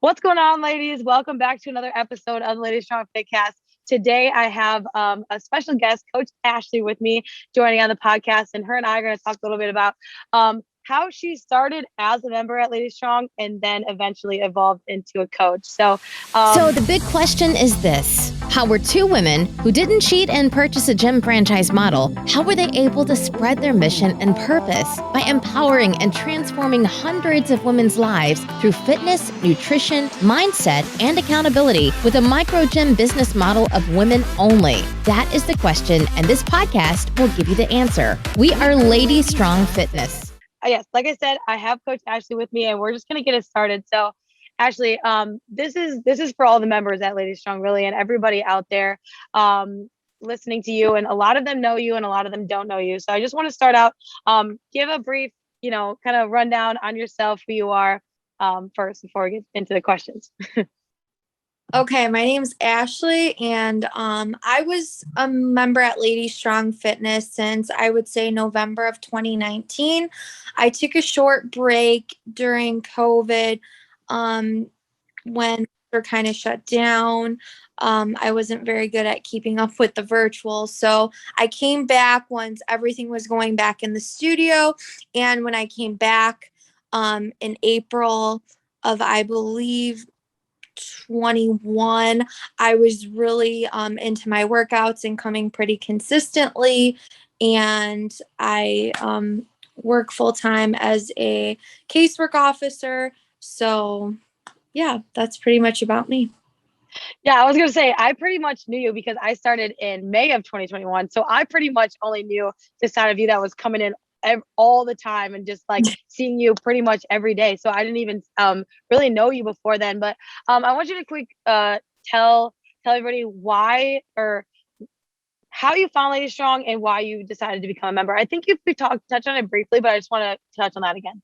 What's going on, ladies? Welcome back to another episode of the Ladies Strong Fitcast. Today, I have a special guest, Coach Ashley, with me joining on the podcast, and her and I are going to talk a little bit about how she started as a member at Ladies Strong and then eventually evolved into a coach. So the big question is this: how were two women who didn't cheat and purchase a gym franchise model, how were they able to spread their mission and purpose by empowering and transforming hundreds of women's lives through fitness, nutrition, mindset, and accountability with a micro gym business model of women only? That is the question, and this podcast will give you the answer. We are Lady Strong Fitness. Yes, like I said, I have Coach Ashley with me, and we're just going to get it started. So, Ashley, this is for all the members at Lady Strong, really, and everybody out there listening to you. And a lot of them know you, and a lot of them don't know you. So, I just want to start out, give a brief, kind of rundown on yourself, who you are, first before we get into the questions. Okay, my name's Ashley, and I was a member at Lady Strong Fitness since I would say November of 2019. I took a short break during COVID when we're kind of shut down. I wasn't very good at keeping up with the virtual, so I came back once everything was going back in the studio, and when I came back in April of, I believe, 21, I was really into my workouts and coming pretty consistently, and I work full-time as a casework officer. So yeah, that's pretty much about me. Yeah, I was going to say, I pretty much knew you because I started in May of 2021. So I pretty much only knew the side of you that was coming in all the time and just like seeing you pretty much every day. So I didn't even really know you before then. But I want you to quick tell everybody why or how you found Lady Strong and why you decided to become a member. I think you touched on it briefly, but I just want to touch on that again.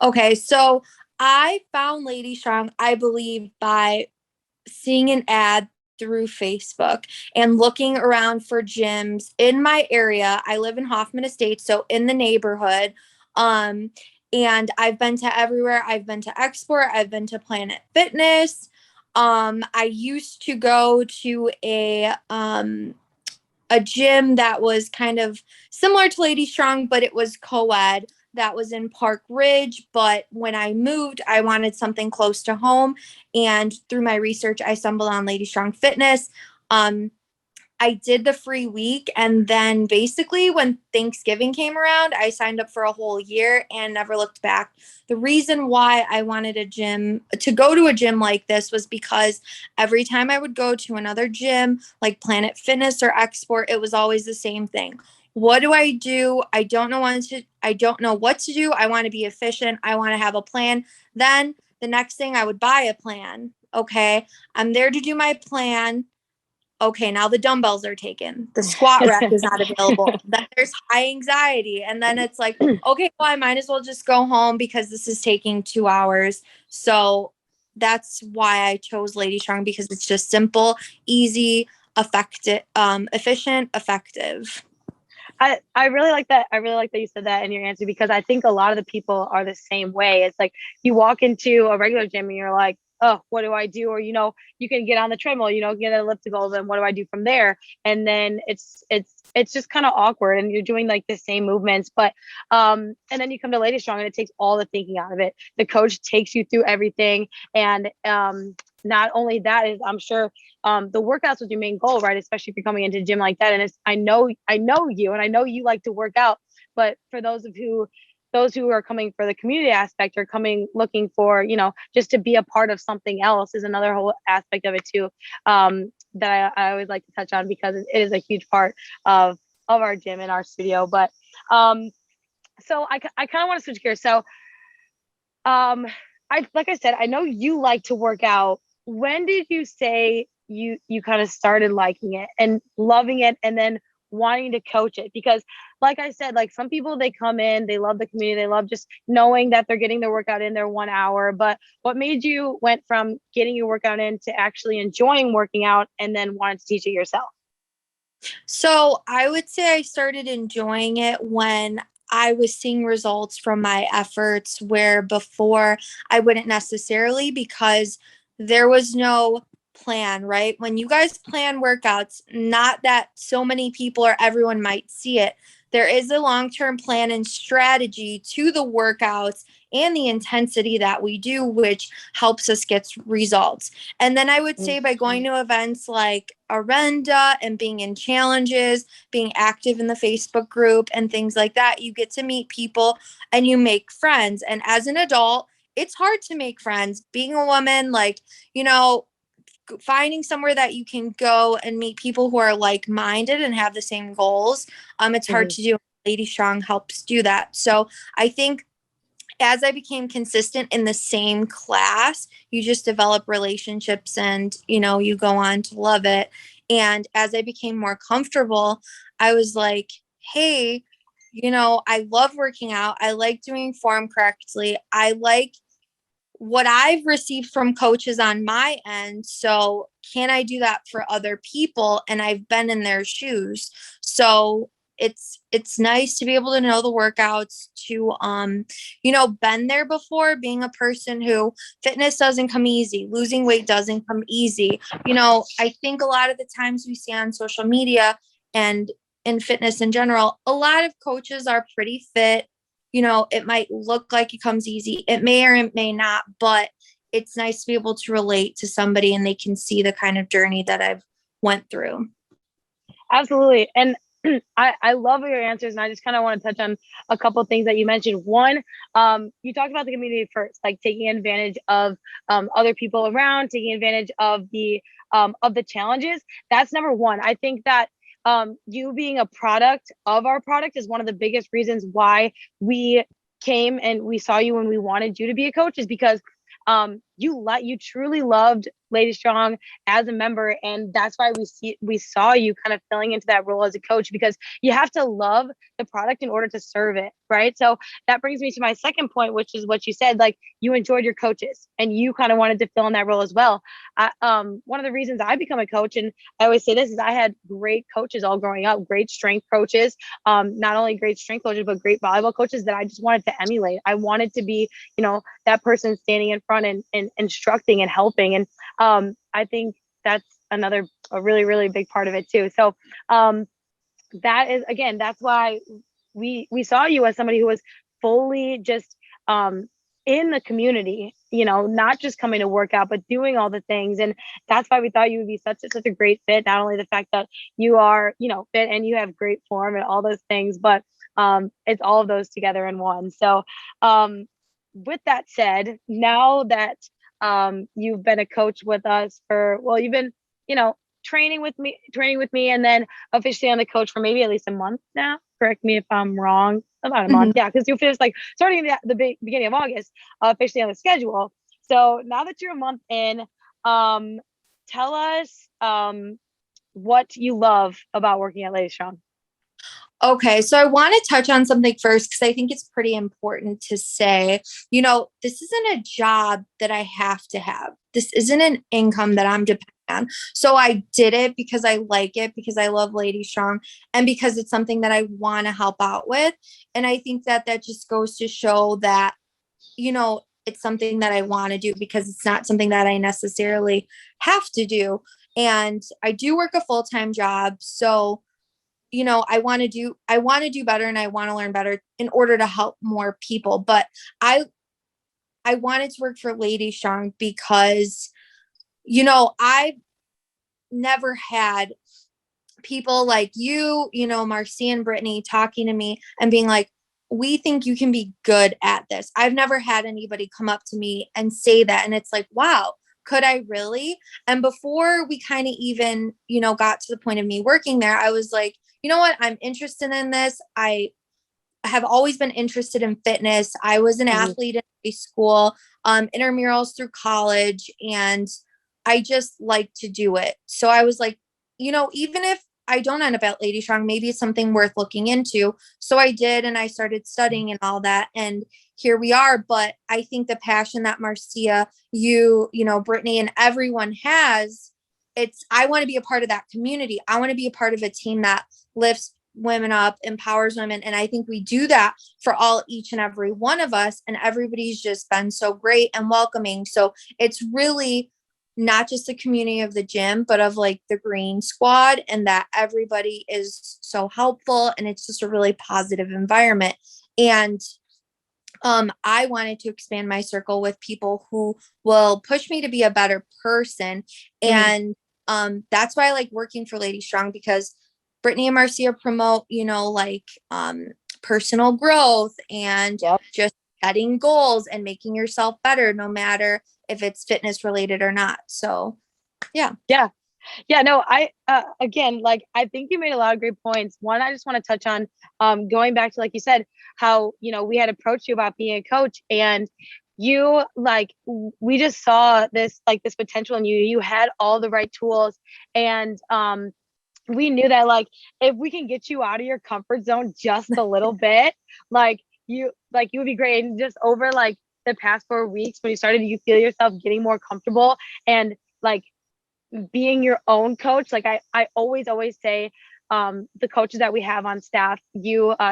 Okay, so I found Lady Strong, I believe, by seeing an ad through Facebook and looking around for gyms in my area. I live in Hoffman Estates, so in the neighborhood. And I've been to everywhere. I've been to Export. I've been to Planet Fitness. I used to go to a gym that was kind of similar to Lady Strong, but it was co-ed. That was in Park Ridge. But when I moved, I wanted something close to home. And through my research, I stumbled on Lady Strong Fitness. I did the free week. And then basically when Thanksgiving came around, I signed up for a whole year and never looked back. The reason why I wanted to go to a gym like this was because every time I would go to another gym like Planet Fitness or Export, it was always the same thing. What do? I don't know what to do. I want to be efficient. I want to have a plan. Then the next thing, I would buy a plan. Okay, I'm there to do my plan. Okay, now the dumbbells are taken. The squat rack is not available. Then there's high anxiety. And then it's like, okay, well, I might as well just go home because this is taking 2 hours. So that's why I chose Lady Strong, because it's just simple, easy, effective, efficient, effective. I really like that. I really like that you said that in your answer, because I think a lot of the people are the same way. It's like you walk into a regular gym and you're like, oh, what do I do? Or, you can get on the treadmill, get an elliptical, then what do I do from there? And then it's just kind of awkward and you're doing like the same movements. But and then you come to Lady Strong and it takes all the thinking out of it. The coach takes you through everything. And not only that, is I'm sure the workouts was your main goal, right? Especially if you're coming into a gym like that. And I know you, and I know you like to work out, but for those who are coming for the community aspect, or coming looking for, just to be a part of something else, is another whole aspect of it too, that I always like to touch on, because it is a huge part of our gym and our studio. But so I kind of want to switch gears. So like I said, I know you like to work out. When did you say you kind of started liking it and loving it, and then wanting to coach it? Because like I said, like some people, they come in, they love the community, they love just knowing that they're getting their workout in their 1 hour. But what made you went from getting your workout in to actually enjoying working out and then wanted to teach it yourself? So I would say I started enjoying it when I was seeing results from my efforts where before I wouldn't necessarily, because there was no plan, right? When you guys plan workouts, not that so many people or everyone might see it, there is a long-term plan and strategy to the workouts and the intensity that we do, which helps us get results. And then I would say by going to events like Arenda and being in challenges, being active in the Facebook group and things like that, you get to meet people and you make friends. And as an adult, it's hard to make friends. Being a woman, like, you know, finding somewhere that you can go and meet people who are like-minded and have the same goals. It's hard to do. Lady Strong helps do that. So I think as I became consistent in the same class, you just develop relationships and, you know, you go on to love it. And as I became more comfortable, I was like, hey, you know, I love working out. I like doing form correctly. I like what I've received from coaches on my end. So can I do that for other people? And I've been in their shoes. So it's nice to be able to know the workouts, to you know, been there before, being a person who fitness doesn't come easy, losing weight doesn't come easy. You know, I think a lot of the times we see on social media and in fitness in general, a lot of coaches are pretty fit. You know, it might look like it comes easy. It may or it may not, but it's nice to be able to relate to somebody and they can see the kind of journey that I've went through. Absolutely. And I love your answers. And I just kind of want to touch on a couple of things that you mentioned. One, you talked about the community first, like taking advantage of other people around, taking advantage of the challenges. That's number one. I think that you being a product of our product is one of the biggest reasons why came and we saw you when we wanted you to be a coach, is because you truly loved Lady Strong as a member, and that's why we saw you kind of filling into that role as a coach, because you have to love the product in order to serve it, right? So that brings me to my second point, which is what you said, like you enjoyed your coaches and you kind of wanted to fill in that role as well. One of the reasons I become a coach, and I always say this, is I had great coaches all growing up, great strength coaches, not only great strength coaches, but great volleyball coaches that I just wanted to emulate. I wanted to be, you know, that person standing in front and instructing and helping. And I think that's a really, really big part of it too. So that is, again, that's why we saw you as somebody who was fully just in the community, you know, not just coming to work out, but doing all the things. And that's why we thought you would be such a great fit. Not only the fact that you are, you know, fit and you have great form and all those things, but it's all of those together in one. So with that said, now that you've been a coach with us for, well, you've been, you know, training with me and then officially on the coach for maybe at least a month now. Correct me if I'm wrong. About a month. Yeah, because you finished like starting the beginning of August, officially on the schedule. So now that you're a month in, tell us what you love about working at Lady Strong. Okay, so I want to touch on something first because I think it's pretty important to say, you know, this isn't a job that I have to have. This isn't an income that I'm dependent on. So I did it because I like it, because I love Lady Strong, and because it's something that I want to help out with. And I think that just goes to show that, you know, it's something that I want to do because it's not something that I necessarily have to do. And I do work a full-time job. So you know, I want to do better and I want to learn better in order to help more people. But I wanted to work for Lady Strong because, you know, I've never had people like you know, Marcy and Brittany talking to me and being like, we think you can be good at this. I've never had anybody come up to me and say that. And it's like, wow, could I really? And before we kind of even, you know, got to the point of me working there, I was like, you know what? I'm interested in this. I have always been interested in fitness. I was an athlete in high school, intramurals through college, and I just like to do it. So I was like, you know, even if I don't end up at Lady Strong, maybe it's something worth looking into. So I did, and I started studying and all that. And here we are. But I think the passion that Marcia, you know, Brittany and everyone has, I want to be a part of that community. I want to be a part of a team that lifts women up, empowers women. And I think we do that for each and every one of us. And everybody's just been so great and welcoming. So it's really not just the community of the gym, but of like the green squad, and that everybody is so helpful, and it's just a really positive environment. And I wanted to expand my circle with people who will push me to be a better person. And that's why I like working for Lady Strong, because Brittany and Marcia promote, like personal growth and just setting goals and making yourself better, no matter if it's fitness related or not. So, yeah. No, again, like, I think you made a lot of great points. One, I just want to touch on, going back to, like you said, how, we had approached you about being a coach, and you, like, we just saw this potential in you. You had all the right tools, and, we knew that, like, if we can get you out of your comfort zone just a little bit, you would be great. And just over like the past 4 weeks, when you feel yourself getting more comfortable and like being your own coach. Like I always say, the coaches that we have on staff,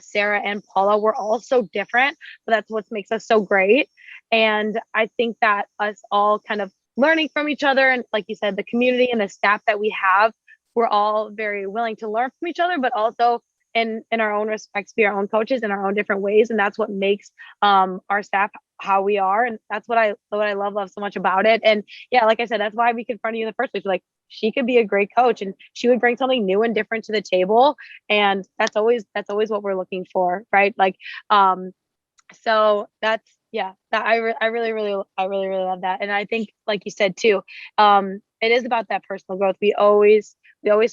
Sarah and Paula, we're all so different, but that's what makes us so great. And I think that us all kind of learning from each other, and like you said, the community and the staff that we have, we're all very willing to learn from each other, but also in our own respects, be our own coaches in our own different ways. And that's what makes our staff how we are. And that's what I love so much about it. And yeah, like I said, that's why we confronted you in the first place. Like, she could be a great coach, and she would bring something new and different to the table. And that's always what we're looking for. Right. Like, so that's, that I really love that. And I think, like you said too, it is about that personal growth. We always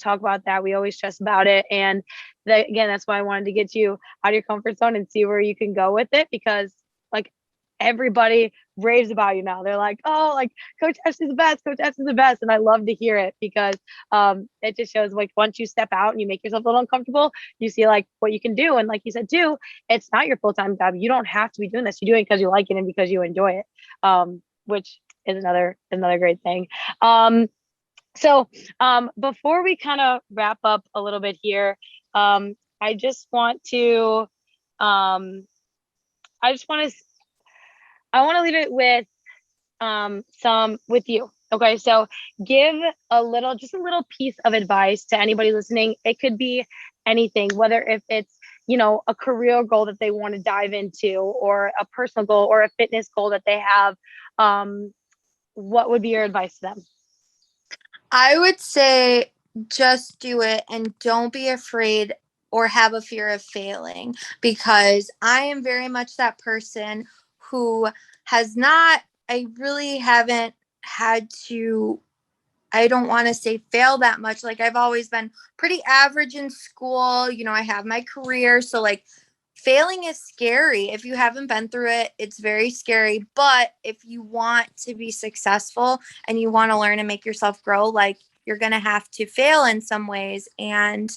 talk about that. We always stress about it. And again, that's why I wanted to get you out of your comfort zone and see where you can go with it, because like everybody raves about you now. They're like, oh, like Coach Ashley's the best. Coach Ashley's the best. And I love to hear it, because it just shows, like, once you step out and you make yourself a little uncomfortable, you see like what you can do. And like you said too, it's not your full-time job. You don't have to be doing this. You're doing it because you like it and because you enjoy it, which is another great thing. So before we kind of wrap up a little bit here, I just want to leave it with with you. Okay, so give a little piece of advice to anybody listening. It could be anything, whether if it's, a career goal that they want to dive into, or a personal goal, or a fitness goal that they have. What would be your advice to them? I would say just do it, and don't be afraid or have a fear of failing, because I am very much that person who I really haven't had to, I don't want to say fail that much. Like, I've always been pretty average in school. I have my career. So like, failing is scary. If you haven't been through it, it's very scary. But if you want to be successful and you want to learn and make yourself grow, like, you're going to have to fail in some ways. And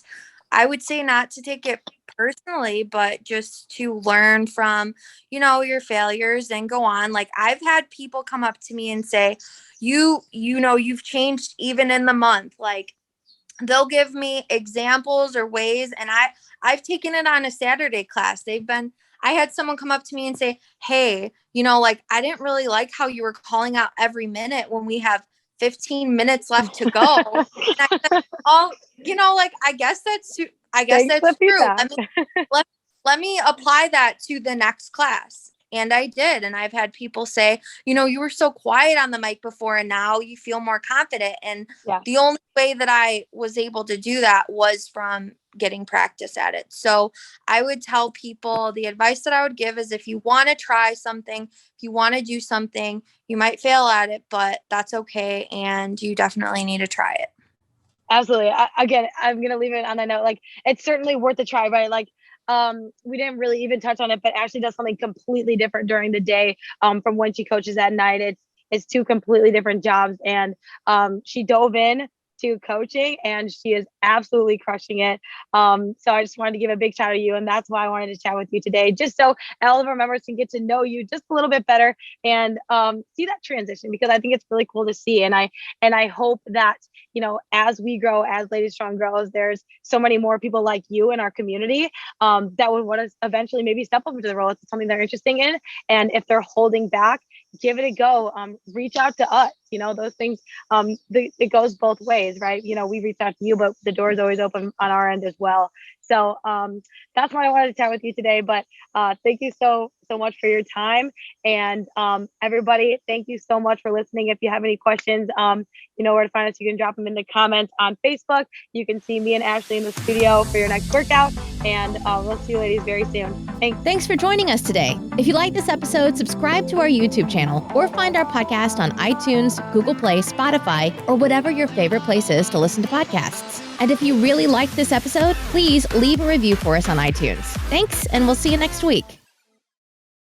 I would say not to take it personally, but just to learn from, your failures and go on. Like, I've had people come up to me and say, you've changed even in the month. Like, they'll give me examples or ways. And I've taken it on a Saturday class. I had someone come up to me and say, hey, like, I didn't really like how you were calling out every minute when we have 15 minutes left to go. And I said, oh, like, I guess that's true. Let me apply that to the next class. And I did. And I've had people say, you were so quiet on the mic before, and now you feel more confident. And the only way that I was able to do that was from getting practice at it. So I would tell people, the advice that I would give is, if you want to try something, if you want to do something, you might fail at it, but that's okay. And you definitely need to try it. Absolutely. Again, I'm going to leave it on that note. Like, it's certainly worth a try, right? Like, we didn't really even touch on it, but Ashley does something completely different during the day, from when she coaches at night. It's two completely different jobs. And she dove in to coaching, and she is absolutely crushing it. So I just wanted to give a big shout out to you, and that's why I wanted to chat with you today, just so all of our members can get to know you just a little bit better and see that transition, because I think it's really cool to see. And I hope that, as we grow, as Lady Strong grows, there's so many more people like you in our community that would want to eventually maybe step up into the role. It's something they're interested in, and if they're holding back, give it a go. Reach out to us. Those things, it goes both ways, right? We reach out to you, but the door is always open on our end as well. So that's why I wanted to chat with you today. But thank you so much for your time. And everybody, thank you so much for listening. If you have any questions, you know where to find us. You can drop them in the comments on Facebook. You can see me and Ashley in the studio for your next workout. And we'll see you ladies very soon. Thanks for joining us today. If you like this episode, subscribe to our YouTube channel or find our podcast on iTunes, Google Play, Spotify, or whatever your favorite place is to listen to podcasts. And if you really liked this episode, please leave a review for us on iTunes. Thanks, and we'll see you next week.